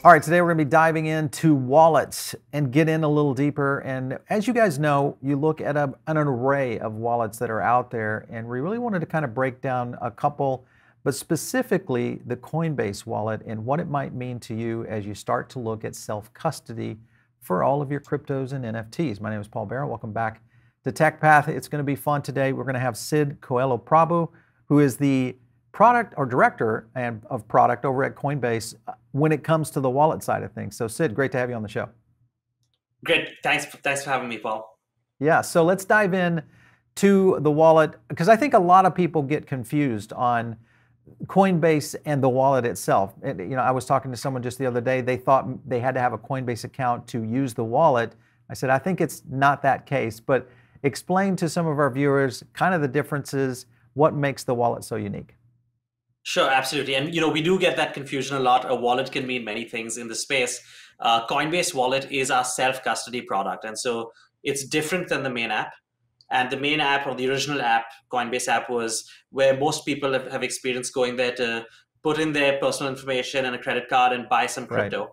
All right, today we're going to be diving into wallets and get in a little deeper. And as you guys know, you look at an array of wallets that are out there, and we really wanted to kind of break down a couple, but specifically the Coinbase wallet and what it might mean to you as you start to look at self-custody for all of your cryptos and NFTs. My name is Paul Barron. Welcome back to Tech Path. It's going to be fun today. We're going to have Sid Coelho-Prabhu, who is the product or director of product over at Coinbase when it comes to the wallet side of things. So Sid, great to have you on the show. Great. Thanks for having me, Paul. Yeah, so let's dive in to the wallet, because I think a lot of people get confused on Coinbase and the wallet itself. And, I was talking to someone just the other day, they thought they had to have a Coinbase account to use the wallet. I said, I think it's not that case, but explain to some of our viewers kind of the differences, what makes the wallet so unique. Sure, absolutely. And we do get that confusion a lot. A wallet can mean many things in the space. Coinbase Wallet is our self-custody product. And so it's different than the main app. And the main app, or the original app, Coinbase app, was where most people have experienced going there to put in their personal information and a credit card and buy some crypto. Right.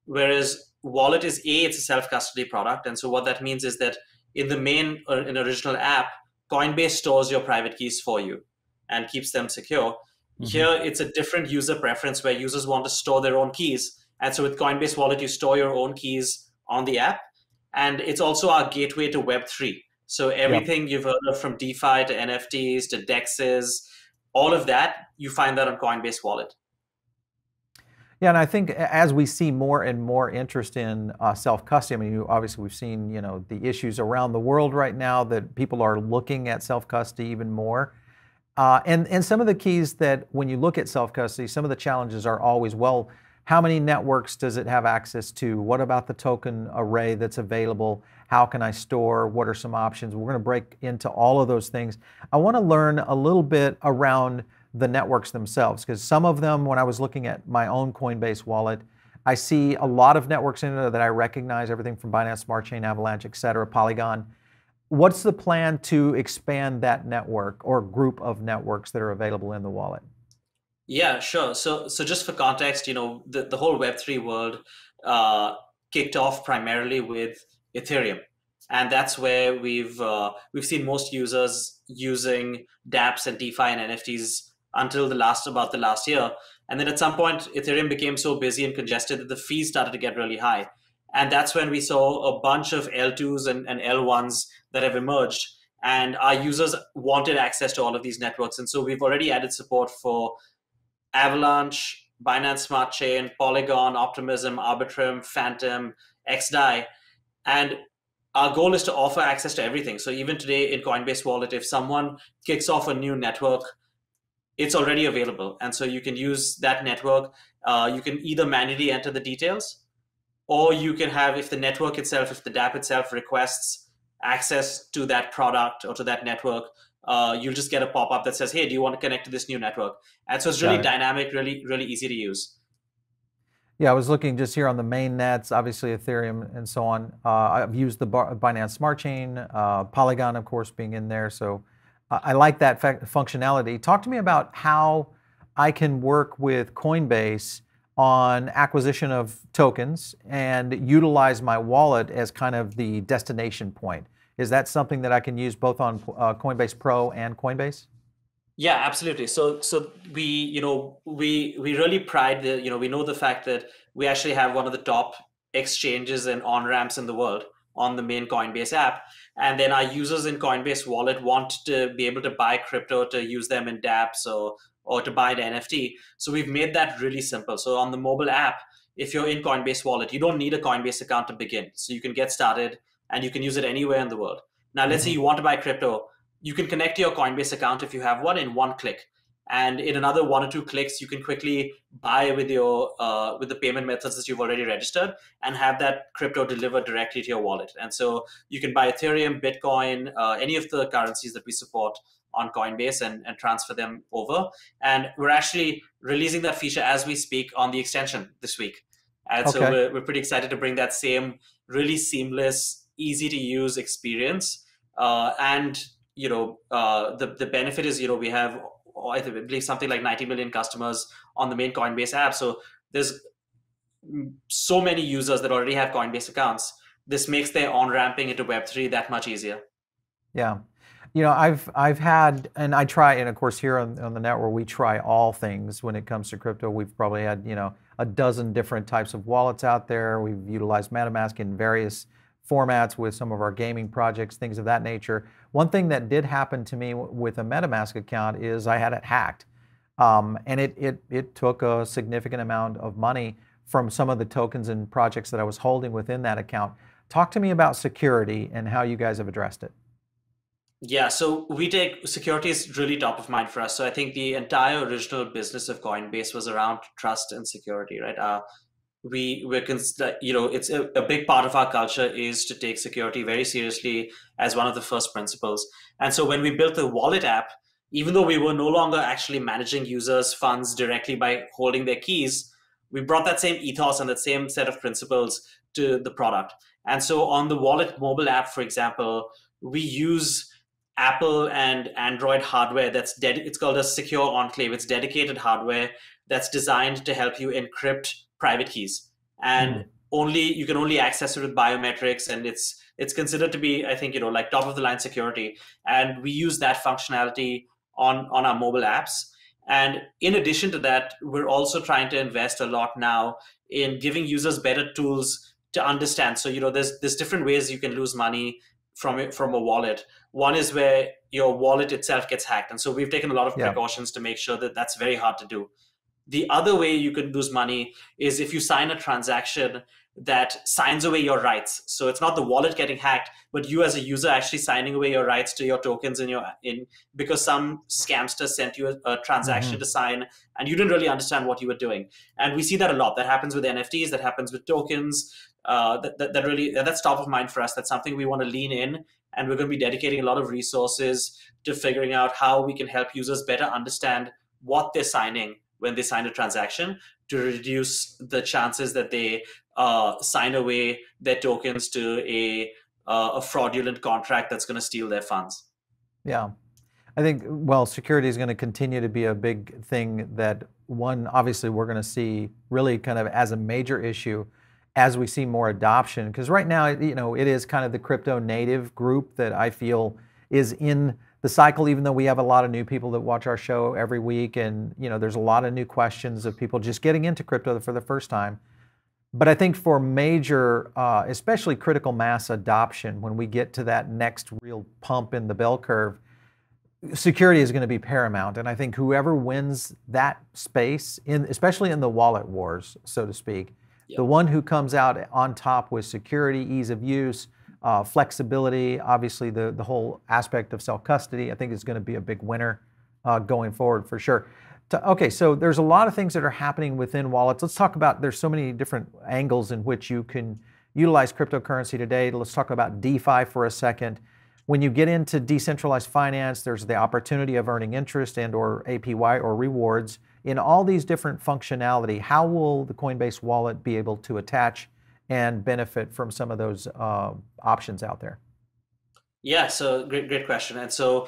Whereas Wallet is it's a self-custody product. And so what that means is that in the main or in original app, Coinbase stores your private keys for you and keeps them secure. Here, it's a different user preference where users want to store their own keys. And so with Coinbase Wallet, you store your own keys on the app. And it's also our gateway to Web3. So everything you've heard of, from DeFi to NFTs to DEXs, all of that, you find that on Coinbase Wallet. Yeah, and I think as we see more and more interest in self-custody, I mean, obviously we've seen, the issues around the world right now that people are looking at self-custody even more. And some of the keys that when you look at self-custody, some of the challenges are always, well, how many networks does it have access to? What about the token array that's available? How can I store? What are some options? We're going to break into all of those things. I want to learn a little bit around the networks themselves, because some of them, when I was looking at my own Coinbase wallet, I see a lot of networks in there that I recognize, everything from Binance Smart Chain, Avalanche, et cetera, Polygon. What's the plan to expand that network or group of networks that are available in the wallet? Yeah, sure. So just for context, the whole Web3 world kicked off primarily with Ethereum, and that's where we've seen most users using dApps and DeFi and NFTs until about the last year. And then at some point, Ethereum became so busy and congested that the fees started to get really high. And that's when we saw a bunch of L2s and L1s that have emerged. And our users wanted access to all of these networks. And so we've already added support for Avalanche, Binance Smart Chain, Polygon, Optimism, Arbitrum, Phantom, XDAI. And our goal is to offer access to everything. So even today in Coinbase Wallet, if someone kicks off a new network, it's already available. And so you can use that network. You can either manually enter the details, or you can have, if the network itself, if the dApp itself requests access to that product or to that network, you'll just get a pop-up that says, hey, do you want to connect to this new network? And so it's really dynamic, really, really easy to use. Yeah, I was looking just here on the main nets, obviously Ethereum and so on. I've used the Binance Smart Chain, Polygon, of course, being in there. So I like that functionality. Talk to me about how I can work with Coinbase on acquisition of tokens and utilize my wallet as kind of the destination point. Is that something that I can use both on Coinbase Pro and Coinbase? Yeah, absolutely. So we really pride we know the fact that we actually have one of the top exchanges and on-ramps in the world on the main Coinbase app. And then our users in Coinbase Wallet want to be able to buy crypto to use them in dApps or to buy an NFT. So we've made that really simple. So on the mobile app, if you're in Coinbase Wallet, you don't need a Coinbase account to begin. So you can get started and you can use it anywhere in the world. Now, let's say you want to buy crypto. You can connect to your Coinbase account if you have one in one click. And in another 1 or 2 clicks, you can quickly buy with the payment methods that you've already registered and have that crypto delivered directly to your wallet. And so you can buy Ethereum, Bitcoin, any of the currencies that we support on Coinbase and transfer them over. And we're actually releasing that feature as we speak on the extension this week. And so we're pretty excited to bring that same really seamless, easy to use experience. The benefit is, we have, I believe, something like 90 million customers on the main Coinbase app. So there's so many users that already have Coinbase accounts, this makes their on-ramping into Web3 that much easier. Yeah. I've had, and I try, and of course here on the network, we try all things when it comes to crypto. We've probably had, a dozen different types of wallets out there. We've utilized MetaMask in various formats with some of our gaming projects, things of that nature. One thing that did happen to me with a MetaMask account is I had it hacked. And it took a significant amount of money from some of the tokens and projects that I was holding within that account. Talk to me about security and how you guys have addressed it. Yeah, so we take security is really top of mind for us. So I think the entire original business of Coinbase was around trust and security, right? It's a big part of our culture is to take security very seriously as one of the first principles. And so when we built the wallet app, even though we were no longer actually managing users' funds directly by holding their keys, we brought that same ethos and that same set of principles to the product. And so on the wallet mobile app, for example, we use Apple and Android hardware it's called a secure enclave. It's dedicated hardware that's designed to help you encrypt private keys. And you can only access it with biometrics, and it's considered to be, I think, like top of the line security. And we use that functionality on our mobile apps. And in addition to that, we're also trying to invest a lot now in giving users better tools to understand. So, there's different ways you can lose money from a wallet. One is where your wallet itself gets hacked. And so we've taken a lot of precautions to make sure that that's very hard to do. The other way you can lose money is if you sign a transaction that signs away your rights. So it's not the wallet getting hacked, but you as a user actually signing away your rights to your tokens because some scamster sent you a transaction to sign and you didn't really understand what you were doing. And we see that a lot. That happens with NFTs, that happens with tokens. That's top of mind for us. That's something we want to lean in, and we're going to be dedicating a lot of resources to figuring out how we can help users better understand what they're signing when they sign a transaction to reduce the chances that they sign away their tokens to a fraudulent contract that's going to steal their funds. Yeah. I think, security is going to continue to be a big thing that obviously we're going to see really kind of as a major issue as we see more adoption. Because right now, it is kind of the crypto native group that I feel is in the cycle, even though we have a lot of new people that watch our show every week. And, there's a lot of new questions of people just getting into crypto for the first time. But I think for major, especially critical mass adoption, when we get to that next real pump in the bell curve, security is going to be paramount. And I think whoever wins that space, especially in the wallet wars, so to speak, the one who comes out on top with security, ease of use, flexibility, obviously the whole aspect of self-custody, I think is going to be a big winner going forward for sure. Okay, so there's a lot of things that are happening within wallets. Let's talk about, there's so many different angles in which you can utilize cryptocurrency today. Let's talk about DeFi for a second. When you get into decentralized finance, there's the opportunity of earning interest and or APY or rewards. In all these different functionality, how will the Coinbase wallet be able to attach and benefit from some of those options out there? Yeah, so great question. And so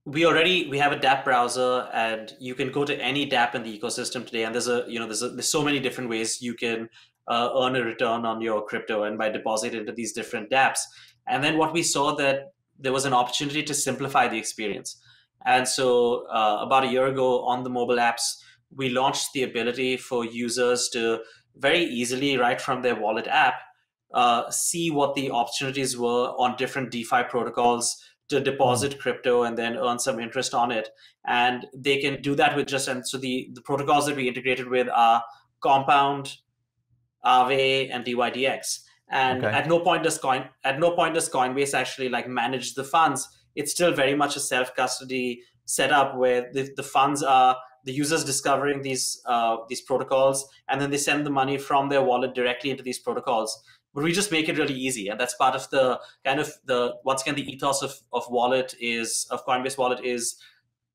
we have a dApp browser, and you can go to any dApp in the ecosystem today. And there's so many different ways you can earn a return on your crypto and by depositing into these different dApps. And then what we saw that there was an opportunity to simplify the experience. And so about a year ago on the mobile apps, we launched the ability for users to very easily, right from their wallet app, see what the opportunities were on different DeFi protocols to deposit crypto and then earn some interest on it. And they can do that with and so the protocols that we integrated with are Compound, Aave, and DYDX. And at no point does Coinbase actually manage the funds. It's still very much a self-custody setup where the funds are the users discovering these protocols, and then they send the money from their wallet directly into these protocols. But we just make it really easy, and that's part of the once again the ethos of Coinbase Wallet is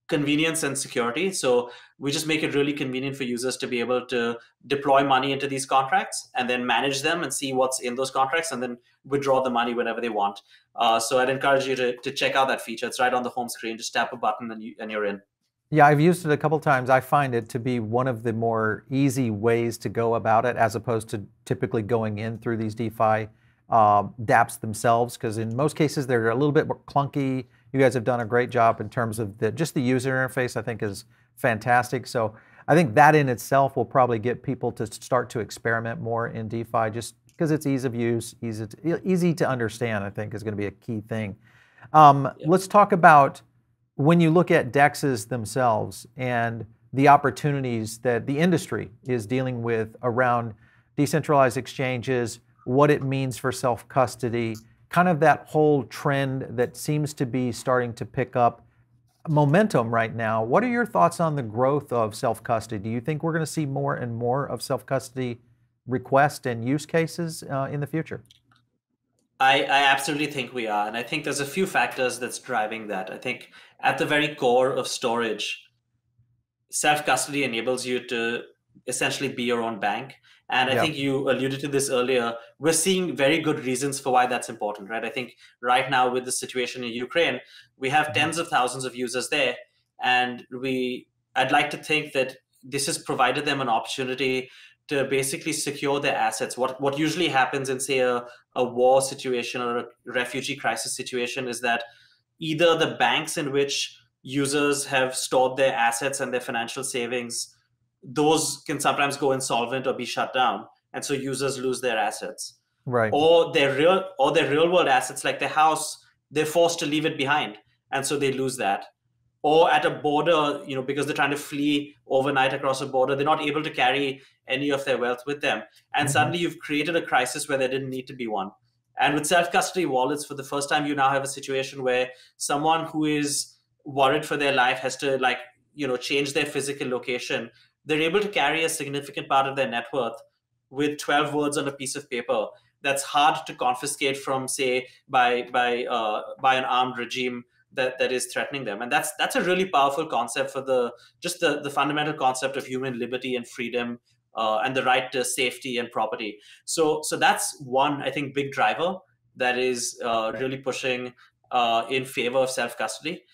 convenience and security. So we just make it really convenient for users to be able to deploy money into these contracts and then manage them and see what's in those contracts and then withdraw the money whenever they want. So I'd encourage you to check out that feature. It's right on the home screen. Just tap a button and you're in. Yeah, I've used it a couple times. I find it to be one of the more easy ways to go about it, as opposed to typically going in through these DeFi dApps themselves, because in most cases they're a little bit more clunky. You guys have done a great job in terms of just the user interface. I think is fantastic. So I think that in itself will probably get people to start to experiment more in DeFi, just because it's ease of use, easy to understand. I think is going to be a key thing. Yeah. Let's talk about when you look at DEXs themselves and the opportunities that the industry is dealing with around decentralized exchanges, what it means for self-custody, kind of that whole trend that seems to be starting to pick up momentum right now. What are your thoughts on the growth of self-custody? Do you think we're going to see more and more of self-custody requests and use cases in the future? I absolutely think we are. And I think there's a few factors that's driving that. I think at the very core of storage, self-custody enables you to essentially be your own bank. And I Yeah. think you alluded to this earlier. We're seeing very good reasons for why that's important, right? I think right now with the situation in Ukraine, we have Mhm. tens of thousands of users there. And I'd like to think that this has provided them an opportunity to basically secure their assets. What usually happens in, say, a war situation or a refugee crisis situation is that either the banks in which users have stored their assets and their financial savings, those can sometimes go insolvent or be shut down, and so users lose their assets. Right. Or their real world assets like their house, they're forced to leave it behind, and so they lose that. Or at a border, because they're trying to flee overnight across a border, they're not able to carry any of their wealth with them, and Mhm. suddenly you've created a crisis where there didn't need to be one. And with self-custody wallets, for the first time, you now have a situation where someone who is worried for their life has to, change their physical location. They're able to carry a significant part of their net worth with 12 words on a piece of paper that's hard to confiscate from, say, by an armed regime that is threatening them. And that's a really powerful concept for the fundamental concept of human liberty and freedom, and the right to safety and property. So that's one, I think, big driver that is really pushing in favor of self custody.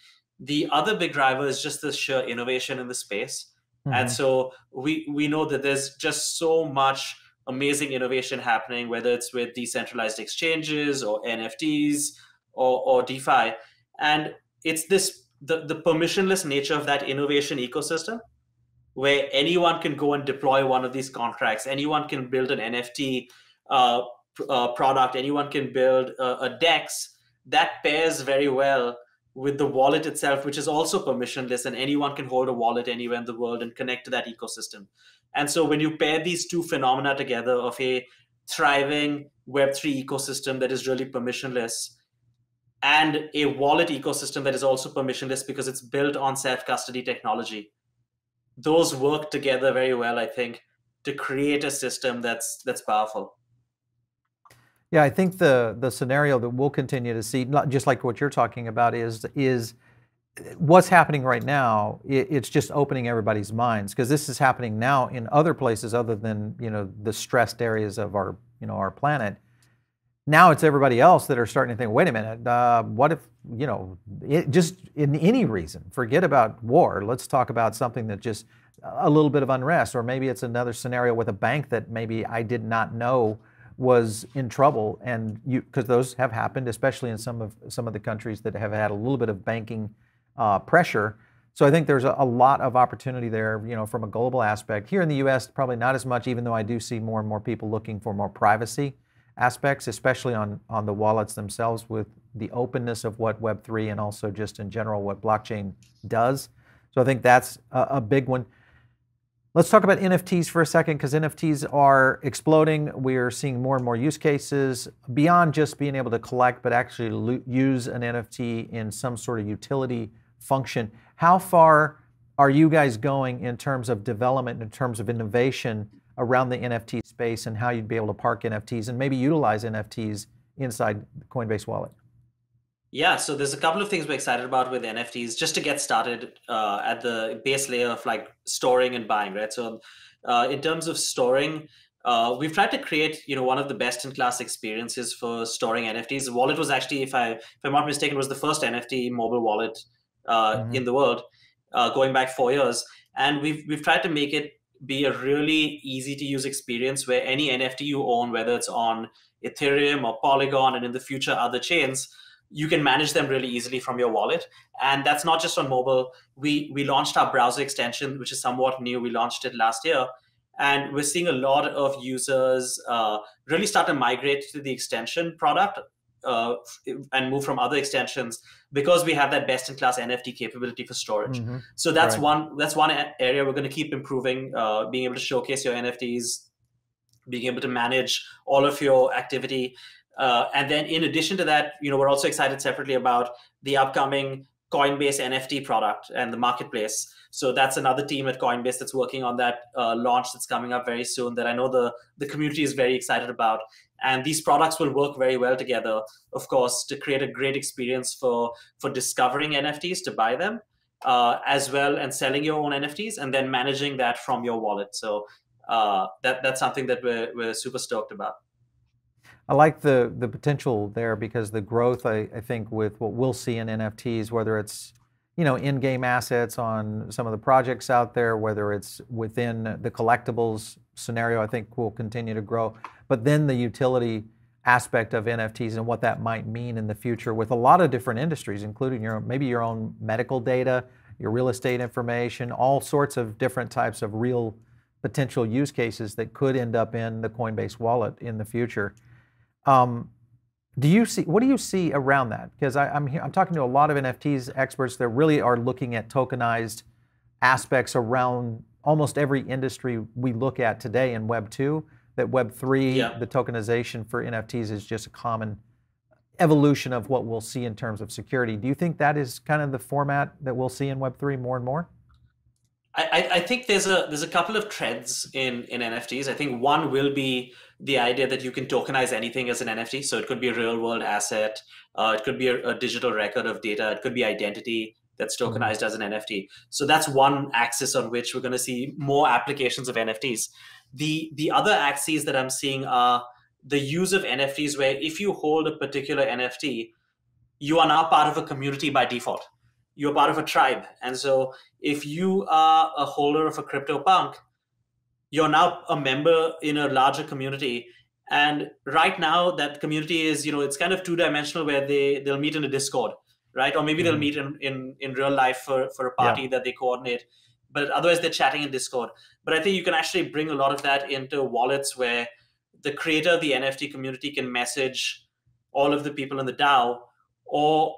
The other big driver is just the sheer innovation in the space. And Mhm. so we know that there's just so much amazing innovation happening, whether it's with decentralized exchanges or NFTs or DeFi. And it's the permissionless nature of that innovation ecosystem where anyone can go and deploy one of these contracts. Anyone can build an NFT product. Anyone can build a DEX that pairs very well with the wallet itself, which is also permissionless, and anyone can hold a wallet anywhere in the world and connect to that ecosystem. And so when you pair these two phenomena together of a thriving Web3 ecosystem that is really permissionless and a wallet ecosystem that is also permissionless because it's built on self-custody technology, those work together very well, I think, to create a system that's powerful. Yeah, I think the scenario that we'll continue to see, not just like what you're talking about, is what's happening right now. It's just opening everybody's minds, because this is happening now in other places other than the stressed areas of our planet. Now it's everybody else that are starting to think, wait a minute, what if just in any reason, forget about war. Let's talk about something that just a little bit of unrest, or maybe it's another scenario with a bank that maybe I did not know was in trouble, and because those have happened, especially in some of the countries that have had a little bit of banking pressure. So I think there's a lot of opportunity there, from a global aspect. Here in the U.S., probably not as much, even though I do see more and more people looking for more privacy aspects, especially on the wallets themselves, with the openness of what Web3 and also just in general what blockchain does. So I think that's a big one. Let's talk about NFTs for a second, because NFTs are exploding. We're seeing more and more use cases beyond just being able to collect, but actually use an NFT in some sort of utility function. How far are you guys going in terms of development, in terms of innovation around the NFT space, and how you'd be able to park NFTs and maybe utilize NFTs inside Coinbase Wallet? Yeah, so there's a couple of things we're excited about with NFTs just to get started at the base layer of like storing and buying, right? So in terms of storing, we've tried to create, one of the best in class experiences for storing NFTs. The wallet was actually, if I'm not mistaken, was the first NFT mobile wallet Mm-hmm. in the world. going back 4 years, and we've tried to make it be a really easy to use experience where any NFT you own, whether it's on Ethereum or Polygon, and in the future other chains, you can manage them really easily from your wallet. And that's not just on mobile. We launched our browser extension, which is somewhat new. We launched it last year, and we're seeing a lot of users really start to migrate to the extension product and move from other extensions because we have that best-in-class NFT capability for storage. Mm-hmm. So that's one area we're going to keep improving, being able to showcase your NFTs, being able to manage all of your activity. And then in addition to that, we're also excited separately about the upcoming Coinbase NFT product and the marketplace. So that's another team at Coinbase that's working on that launch that's coming up very soon that I know the community is very excited about. And these products will work very well together, of course, to create a great experience for discovering NFTs, to buy them, as well, and selling your own NFTs, and then managing that from your wallet. So that's something that we're super stoked about. I like the potential there, because the growth, I think, with what we'll see in NFTs, whether it's in-game assets on some of the projects out there, whether it's within the collectibles scenario, I think will continue to grow. But then the utility aspect of NFTs and what that might mean in the future with a lot of different industries, including maybe your own medical data, your real estate information, all sorts of different types of real potential use cases that could end up in the Coinbase wallet in the future. What do you see around that? Because I'm talking to a lot of NFTs experts that really are looking at tokenized aspects around almost every industry we look at today in Web 2, that Web 3, the tokenization for NFTs is just a common evolution of what we'll see in terms of security. Do you think that is kind of the format that we'll see in Web 3 more and more? I think there's a couple of trends in NFTs. I think one will be the idea that you can tokenize anything as an NFT. So it could be a real world asset. It could be a digital record of data. It could be identity that's tokenized as an NFT. So that's one axis on which we're going to see more applications of NFTs. The other axes that I'm seeing are the use of NFTs, where if you hold a particular NFT, you are now part of a community by default. You're part of a tribe. And so if you are a holder of a CryptoPunk, you're now a member in a larger community. And right now that community is, it's kind of two-dimensional, where they'll meet in a Discord, right? Or maybe they'll meet in real life for a party that they coordinate. But otherwise they're chatting in Discord. But I think you can actually bring a lot of that into wallets, where the creator of the NFT community can message all of the people in the DAO, or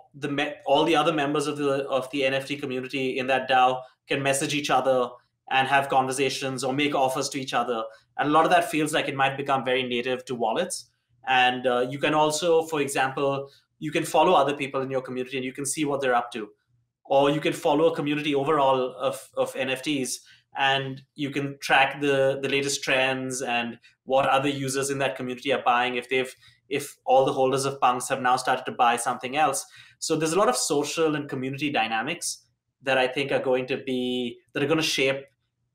all the other members of the NFT community in that DAO can message each other and have conversations or make offers to each other. And a lot of that feels like it might become very native to wallets. And you can also, for example, you can follow other people in your community and you can see what they're up to. Or you can follow a community overall of NFTs, and you can track the latest trends and what other users in that community are buying, if all the holders of punks have now started to buy something else. So there's a lot of social and community dynamics that I think are going to shape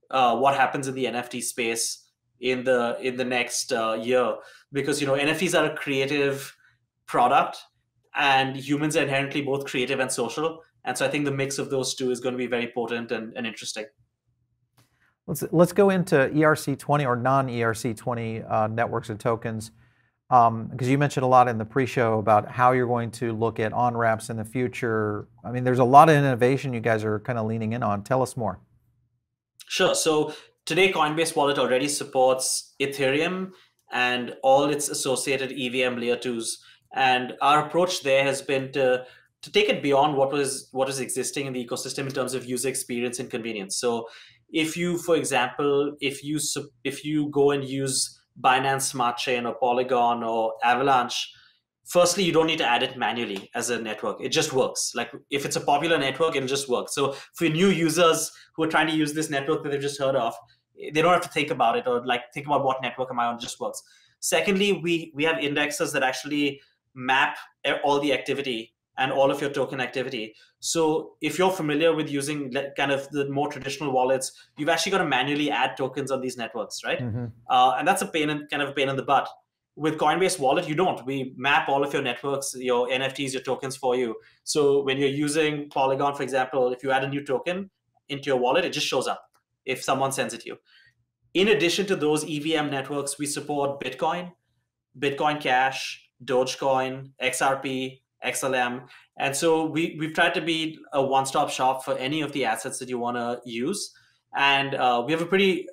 what happens in the NFT space in the next year, because NFTs are a creative product, and humans are inherently both creative and social. And so I think the mix of those two is going to be very potent and interesting. Let's go into ERC20 or non-ERC20 networks and tokens, because you mentioned a lot in the pre-show about how you're going to look at on-ramps in the future. I mean, there's a lot of innovation you guys are kind of leaning in on. Tell us more. Sure. So today, Coinbase Wallet already supports Ethereum and all its associated EVM layer 2s. And our approach there has been to take it beyond what is existing in the ecosystem in terms of user experience and convenience. So if you, for example, if you go and use Binance Smart Chain or Polygon or Avalanche, firstly, you don't need to add it manually as a network. It just works. Like if it's a popular network, it'll just work. So for new users who are trying to use this network that they've just heard of, they don't have to think about it or think about what network am I on. It just works. Secondly, we have indexes that actually map all the activity and all of your token activity. So if you're familiar with using kind of the more traditional wallets, you've actually got to manually add tokens on these networks, right? Mm-hmm. And that's a pain in the butt. With Coinbase Wallet, you don't. We map all of your networks, your NFTs, your tokens for you. So when you're using Polygon, for example, if you add a new token into your wallet. It just shows up if someone sends it to you. In addition to those EVM networks, we support Bitcoin, Bitcoin Cash, Dogecoin, XRP, XLM. And so we've tried to be a one-stop shop for any of the assets that you want to use. And we have a pretty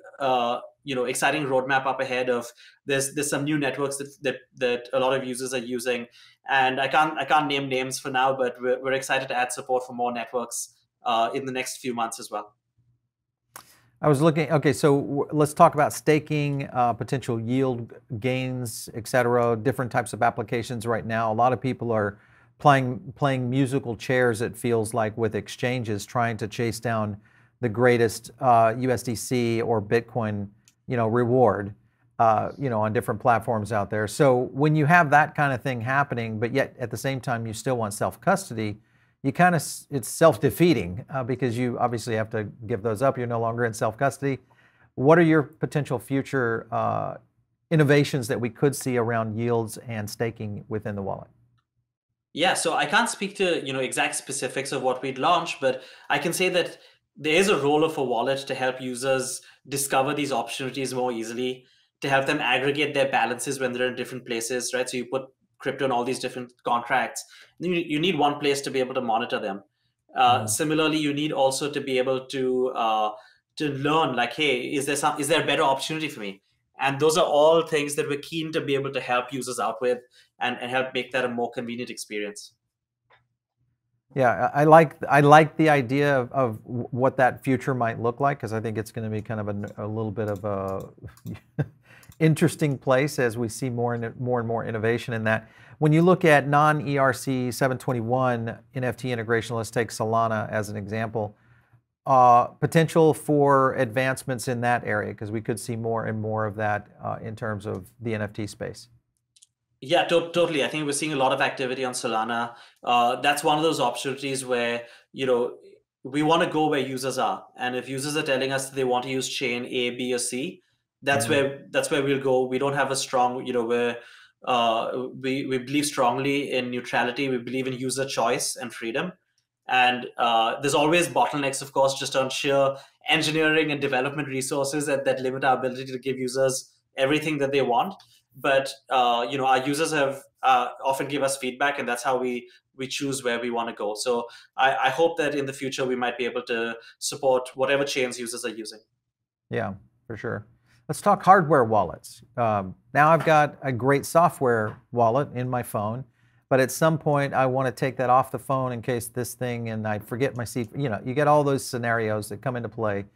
exciting roadmap up ahead of there's some new networks that a lot of users are using. And I can't name names for now, but we're excited to add support for more networks in the next few months as well. I was looking, okay, so let's talk about staking, potential yield gains, et cetera, different types of applications right now. A lot of people are playing musical chairs, it feels like, with exchanges, trying to chase down the greatest USDC or Bitcoin, reward, on different platforms out there. So when you have that kind of thing happening, but yet at the same time you still want self-custody, it's self-defeating because you obviously have to give those up. You're no longer in self-custody. What are your potential future innovations that we could see around yields and staking within the wallet? Yeah, so I can't speak to exact specifics of what we'd launch, but I can say that there is a role of a wallet to help users discover these opportunities more easily, to help them aggregate their balances when they're in different places, right? So you put crypto in all these different contracts. You need one place to be able to monitor them. Similarly, you need also to be able to learn, like, hey, is there a better opportunity for me? And those are all things that we're keen to be able to help users out with and help make that a more convenient experience. Yeah, I like the idea of what that future might look like, because I think it's going to be kind of a little bit of a interesting place as we see more and more innovation in that. When you look at non-ERC 721 NFT integration, let's take Solana as an example, potential for advancements in that area, because we could see more and more of that in terms of the NFT space. Yeah, totally. I think we're seeing a lot of activity on Solana. That's one of those opportunities where, we want to go where users are. And if users are telling us they want to use chain A, B, or C, that's where we'll go. We don't have a strong, we believe strongly in neutrality. We believe in user choice and freedom. And there's always bottlenecks, of course, just on sheer engineering and development resources that limit our ability to give users everything that they want. But our users have often give us feedback, and that's how we choose where we want to go. So I hope that in the future we might be able to support whatever chains users are using. Yeah, for sure. Let's talk hardware wallets. Now I've got a great software wallet in my phone, but at some point I want to take that off the phone in case this thing and I forget my seat. You get all those scenarios that come into play,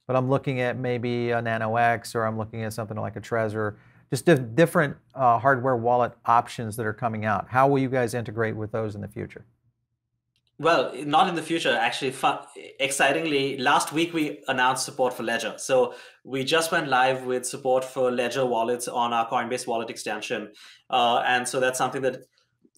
but I'm looking at maybe a Nano X, or I'm looking at something like a Trezor, just different hardware wallet options that are coming out. How will you guys integrate with those in the future? Well, not in the future, actually. Excitingly, last week we announced support for Ledger. So we just went live with support for Ledger wallets on our Coinbase Wallet extension. And so that's something that,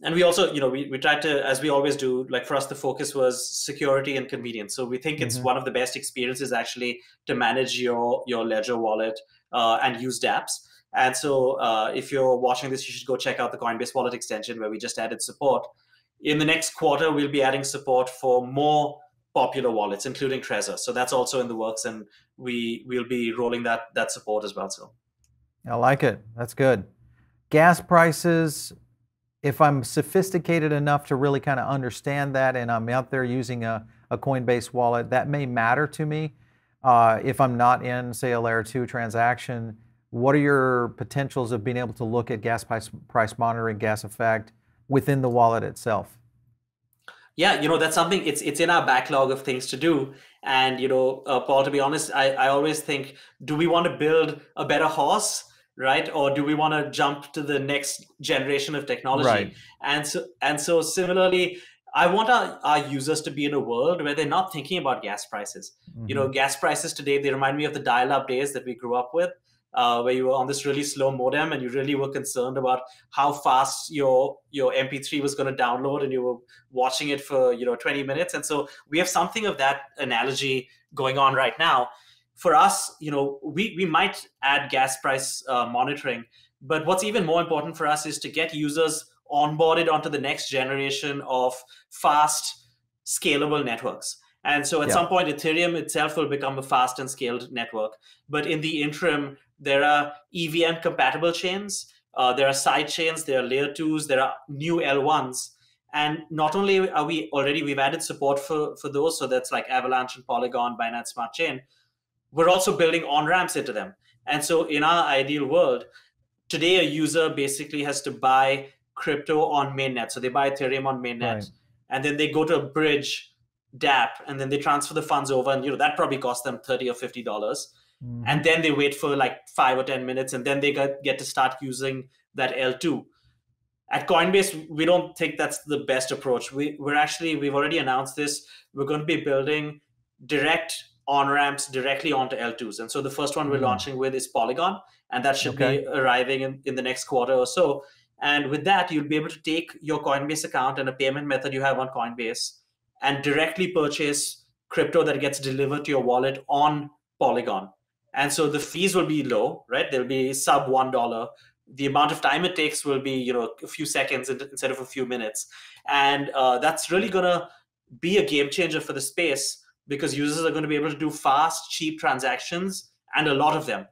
and we also, we tried to, as we always do, like for us, the focus was security and convenience. So we think it's one of the best experiences actually to manage your Ledger wallet and use dApps. And so if you're watching this, you should go check out the Coinbase Wallet extension where we just added support. In the next quarter, we'll be adding support for more popular wallets, including Trezor. So that's also in the works, and we'll be rolling that support as well. So I like it. That's good. Gas prices, if I'm sophisticated enough to really kind of understand that, and I'm out there using a Coinbase wallet, that may matter to me. If I'm not in, say, a layer 2 transaction, what are your potentials of being able to look at gas price monitoring, gas effect within the wallet itself? Yeah, that's something, it's in our backlog of things to do. And, Paul, to be honest, I always think, do we want to build a better horse, right? Or do we want to jump to the next generation of technology? Right. And so similarly, I want our users to be in a world where they're not thinking about gas prices. Gas prices today, they remind me of the dial-up days that we grew up with. Where you were on this really slow modem and you really were concerned about how fast your MP3 was going to download, and you were watching it for 20 minutes. And so we have something of that analogy going on right now. For us, we might add gas price monitoring, but what's even more important for us is to get users onboarded onto the next generation of fast, scalable networks. And so at some point, Ethereum itself will become a fast and scaled network. But in the interim, there are EVM compatible chains, there are side chains, there are layer twos, there are new L1s. And not only are we've added support for those, so that's like Avalanche and Polygon, Binance Smart Chain, we're also building on-ramps into them. And so in our ideal world, today a user basically has to buy crypto on mainnet. So they buy Ethereum on mainnet, and then they go to a bridge dApp, and then they transfer the funds over, and that probably costs them $30 or $50. And then they wait for like 5 or 10 minutes, and then they get to start using that L2. At Coinbase, we don't think that's the best approach. We've already announced this. We're going to be building direct on-ramps directly onto L2s. And so the first one we're launching with is Polygon, and that should be arriving in the next quarter or so. And with that, you'll be able to take your Coinbase account and a payment method you have on Coinbase and directly purchase crypto that gets delivered to your wallet on Polygon. And so the fees will be low, right? They'll be sub $1. The amount of time it takes will be, a few seconds instead of a few minutes. And that's really going to be a game changer for the space, because users are going to be able to do fast, cheap transactions, and a lot of them.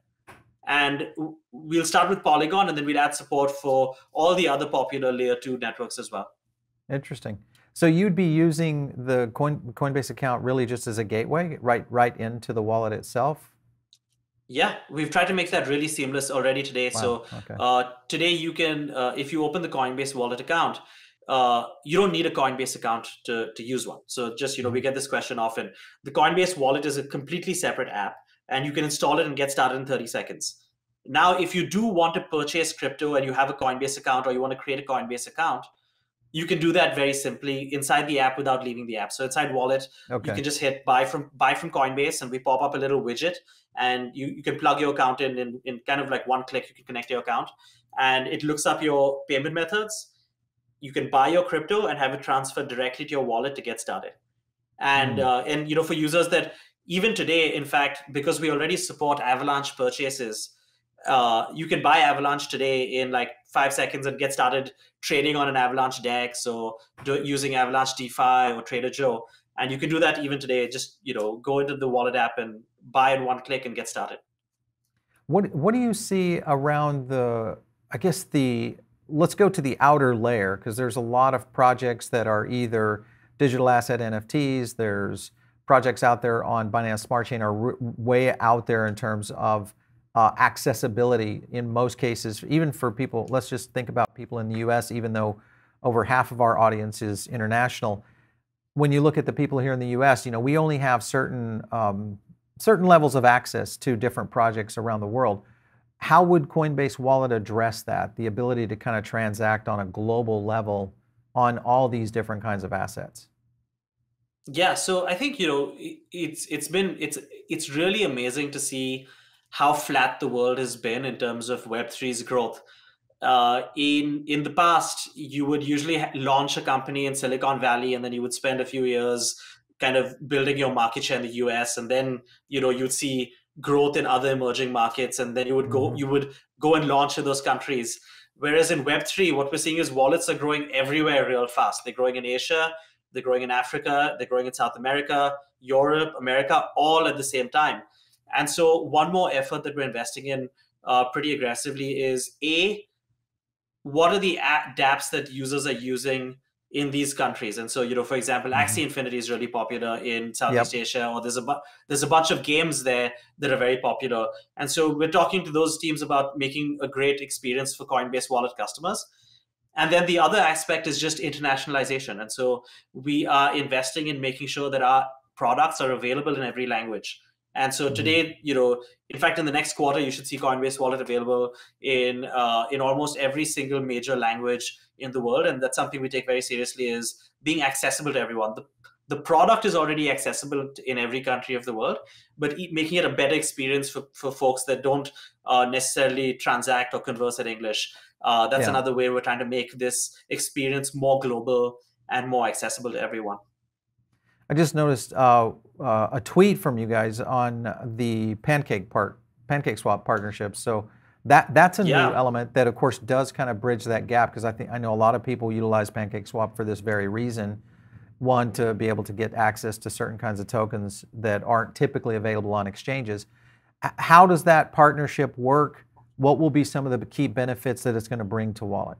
And we'll start with Polygon, and then we'll add support for all the other popular layer 2 networks as well. Interesting. So you'd be using the Coinbase account really just as a gateway, right into the wallet itself? Yeah, we've tried to make that really seamless already today. Wow. So today you can, if you open the Coinbase Wallet account, you don't need a Coinbase account to use one. So just, we get this question often. The Coinbase Wallet is a completely separate app, and you can install it and get started in 30 seconds. Now, if you do want to purchase crypto and you have a Coinbase account, or you want to create a Coinbase account, you can do that very simply inside the app without leaving the app. So inside Wallet, you can just hit buy from Coinbase, and we pop up a little widget, and you can plug your account in kind of like one click. You can connect your account, and it looks up your payment methods. You can buy your crypto and have it transferred directly to your wallet to get started. And for users that even today, in fact, because we already support Avalanche purchases, you can buy Avalanche today in like 5 seconds and get started trading on an Avalanche DEX, or using Avalanche DeFi or Trader Joe. And you can do that even today. Just go into the wallet app and buy in one click and get started. What do you see around let's go to the outer layer, because there's a lot of projects that are either digital asset NFTs. There's projects out there on Binance Smart Chain are way out there in terms of accessibility in most cases, even for people. Let's just think about people in the US, even though over half of our audience is international. When you look at the people here in the US, we only have certain levels of access to different projects around the world. How would Coinbase Wallet address that, the ability to kind of transact on a global level on all these different kinds of assets? Yeah, so I think it's really amazing to see how flat the world has been in terms of Web3's growth. In the past, you would usually launch a company in Silicon Valley, and then you would spend a few years kind of building your market share in the US, and then you'd see growth in other emerging markets, and then you would go and launch in those countries. Whereas in Web3, what we're seeing is wallets are growing everywhere real fast. They're growing in Asia, they're growing in Africa, they're growing in South America, Europe, America, all at the same time. And so one more effort that we're investing in pretty aggressively is what are the dApps that users are using in these countries? And so, for example, Axie Infinity is really popular in Southeast Asia, or there's a bunch of games there that are very popular. And so we're talking to those teams about making a great experience for Coinbase Wallet customers. And then the other aspect is just internationalization. And so we are investing in making sure that our products are available in every language. And so today, in fact, in the next quarter, you should see Coinbase Wallet available in almost every single major language in the world. And that's something we take very seriously, is being accessible to everyone. The product is already accessible in every country of the world, but making it a better experience for folks that don't necessarily transact or converse in English. That's another way we're trying to make this experience more global and more accessible to everyone. I just noticed a tweet from you guys on the PancakeSwap partnership. So that's a new element that, of course, does kind of bridge that gap, because I know a lot of people utilize PancakeSwap for this very reason. One, to be able to get access to certain kinds of tokens that aren't typically available on exchanges. How does that partnership work? What will be some of the key benefits that it's going to bring to Wallet?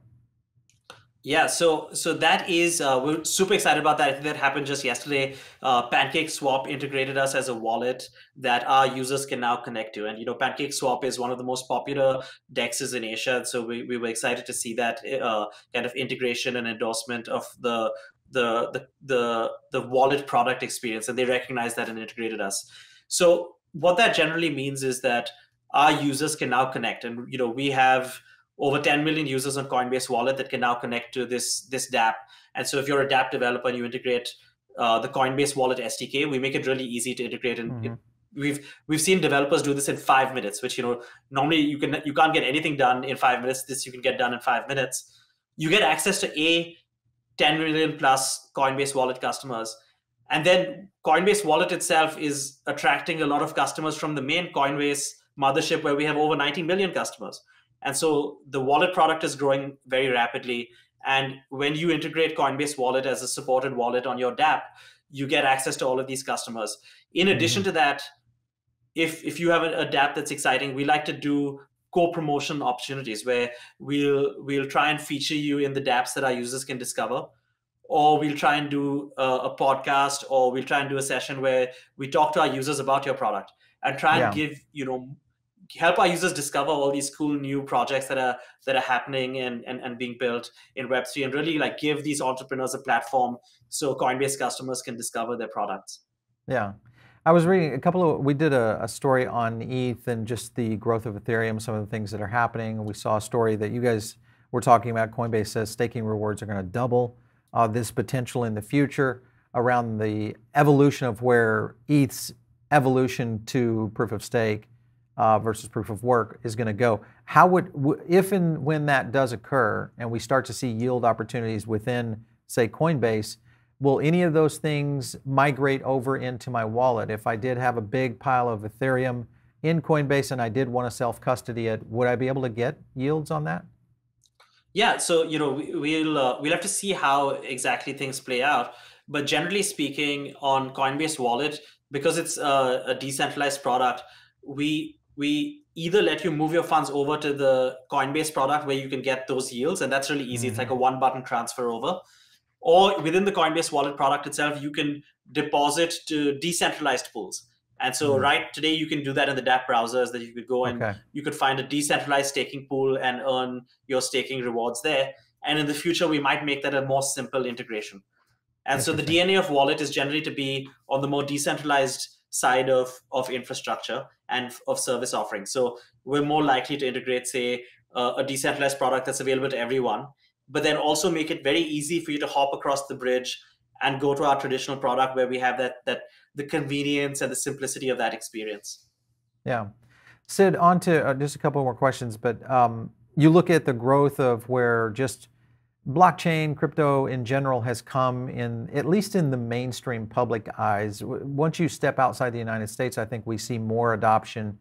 Yeah, so that is we're super excited about that. I think that happened just yesterday. PancakeSwap integrated us as a wallet that our users can now connect to, and PancakeSwap is one of the most popular DEXs in Asia. So we were excited to see that kind of integration and endorsement of the wallet product experience, and they recognized that and integrated us. So what that generally means is that our users can now connect, and we have over 10 million users on Coinbase Wallet that can now connect to this dApp. And so if you're a dApp developer and you integrate the Coinbase Wallet SDK, we make it really easy to integrate. And we've seen developers do this in 5 minutes, which normally you can't get anything done in 5 minutes. This you can get done in 5 minutes. You get access to 10 million plus Coinbase Wallet customers. And then Coinbase Wallet itself is attracting a lot of customers from the main Coinbase mothership, where we have over 90 million customers. And so the wallet product is growing very rapidly. And when you integrate Coinbase Wallet as a supported wallet on your dApp, you get access to all of these customers. In addition to that, if you have a dApp that's exciting, we like to do co-promotion opportunities where we'll try and feature you in the dApps that our users can discover. Or we'll try and do a podcast, or we'll try and do a session where we talk to our users about your product and try and give, help our users discover all these cool new projects that are happening and being built in Web3, and really give these entrepreneurs a platform so Coinbase customers can discover their products. Yeah. I was reading we did a story on ETH and just the growth of Ethereum, some of the things that are happening. We saw a story that you guys were talking about. Coinbase says staking rewards are going to double this potential in the future, around the evolution of where ETH's evolution to proof of stake versus proof of work is going to go. How if and when that does occur and we start to see yield opportunities within, say, Coinbase, will any of those things migrate over into my wallet? If I did have a big pile of Ethereum in Coinbase and I did want to self-custody it, would I be able to get yields on that? Yeah, so we'll have to see how exactly things play out. But generally speaking, on Coinbase Wallet, because it's a decentralized product, we either let you move your funds over to the Coinbase product where you can get those yields, and that's really easy. It's like a one-button transfer over. Or within the Coinbase Wallet product itself, you can deposit to decentralized pools. And so right today, you can do that in the dApp browsers, that you could go and you could find a decentralized staking pool and earn your staking rewards there. And in the future, we might make that a more simple integration. And so the DNA of Wallet is generally to be on the more decentralized side of infrastructure and of service offerings. So we're more likely to integrate, say, a decentralized product that's available to everyone, but then also make it very easy for you to hop across the bridge and go to our traditional product where we have the convenience and the simplicity of that experience. Yeah. Sid, on to just a couple more questions, but you look at the growth of where just blockchain, crypto in general has come in, at least in the mainstream public eyes. Once you step outside the United States, I think we see more adoption.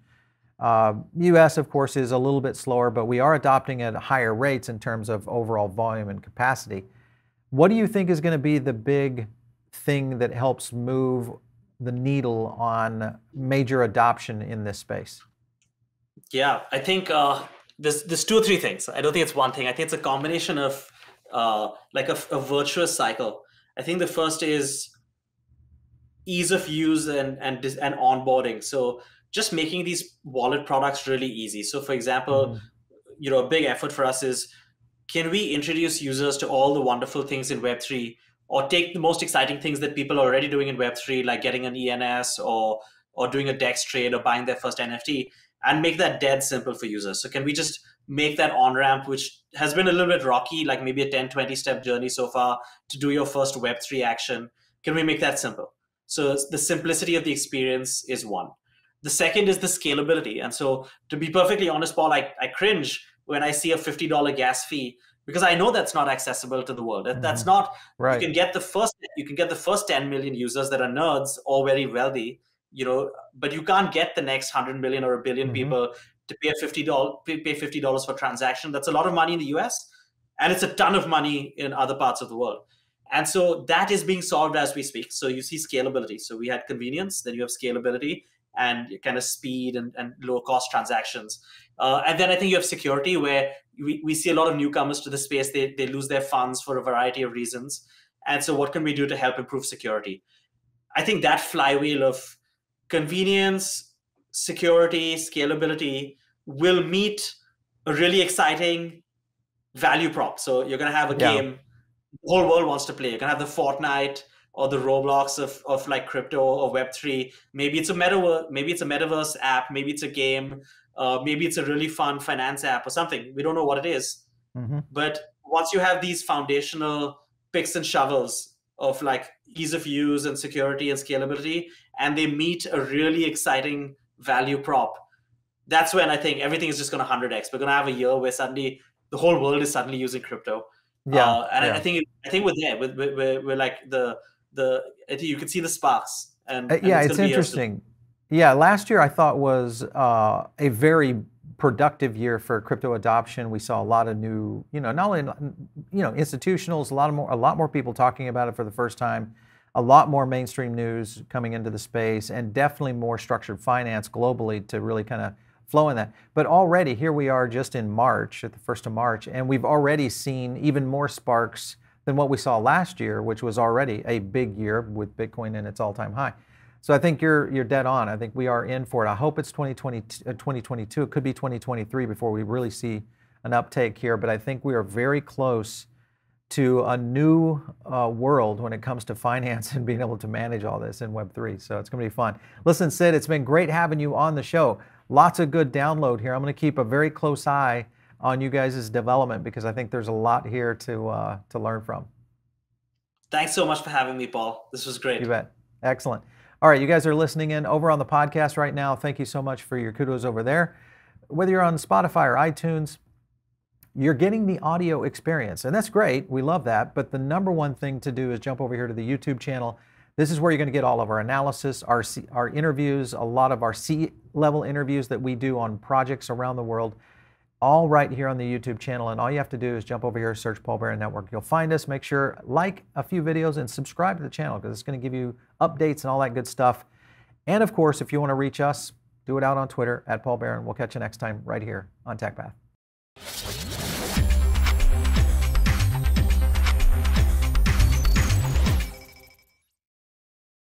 US, of course, is a little bit slower, but we are adopting at higher rates in terms of overall volume and capacity. What do you think is going to be the big thing that helps move the needle on major adoption in this space? Yeah, I think there's two or three things. I don't think it's one thing. I think it's a combination of like a virtuous cycle. I think the first is ease of use and onboarding. So just making these wallet products really easy. So for example, a big effort for us is, can we introduce users to all the wonderful things in Web3, or take the most exciting things that people are already doing in Web3, like getting an ENS or doing a DEX trade or buying their first NFT, and make that dead simple for users? So can we just make that on-ramp, which has been a little bit rocky, like maybe a 10, 20-step journey so far to do your first Web3 action? Can we make that simple? So the simplicity of the experience is one. The second is the scalability. And so to be perfectly honest, Paul, I cringe when I see a $50 gas fee, because I know that's not accessible to the world. That's not, right. You can get the first 10 million users that are nerds or very wealthy, but you can't get the next 100 million or a billion people to pay $50 for transaction. That's a lot of money in the US, and it's a ton of money in other parts of the world. And so that is being solved as we speak. So you see scalability. So we had convenience, then you have scalability and kind of speed and low cost transactions. And then I think you have security, where we see a lot of newcomers to the space. They lose their funds for a variety of reasons. And so what can we do to help improve security? I think that flywheel of convenience, security, scalability will meet a really exciting value prop. So you're going to have a Yeah. game the whole world wants to play. You're going to have the Fortnite or the Roblox of like crypto or Web3. Maybe it's a metaverse app. Maybe it's a game. Maybe it's a really fun finance app or something. We don't know what it is. Mm-hmm. But once you have these foundational picks and shovels of like ease of use and security and scalability, and they meet a really exciting value prop, that's when I think everything is just going to 100x. We're going to have a year where suddenly the whole world is suddenly using crypto. Yeah. And yeah. I think we're there. We're like the I think you can see the sparks. And Yeah, it's it's going to be interesting. Yeah, last year I thought was a very productive year for crypto adoption. We saw a lot of new, not only institutionals, a lot more people talking about it for the first time, a lot more mainstream news coming into the space, and definitely more structured finance globally to really kind of flow in that. But already here we are just in March, at the 1st of March, and we've already seen even more sparks than what we saw last year, which was already a big year with Bitcoin in its all-time high. So I think you're dead on. I think we are in for it. I hope it's 2022. It could be 2023 before we really see an uptake here. But I think we are very close to a new world when it comes to finance and being able to manage all this in Web3. So it's going to be fun. Listen, Sid, it's been great having you on the show. Lots of good download here. I'm going to keep a very close eye on you guys' development because I think there's a lot here to learn from. Thanks so much for having me, Paul. This was great. You bet. Excellent. All right, you guys are listening in over on the podcast right now. Thank you so much for your kudos over there. Whether you're on Spotify or iTunes, you're getting the audio experience, and that's great. We love that. But the number one thing to do is jump over here to the YouTube channel. This is where you're going to get all of our analysis, our interviews, a lot of our C-level interviews that we do on projects around the world, all right here on the YouTube channel. And all you have to do is jump over here, search Paul Barron Network. You'll find us. Make sure like a few videos and subscribe to the channel because it's going to give you updates and all that good stuff. And of course, if you want to reach us, do it out on Twitter @Paul Barron. We'll catch you next time right here on TechPath.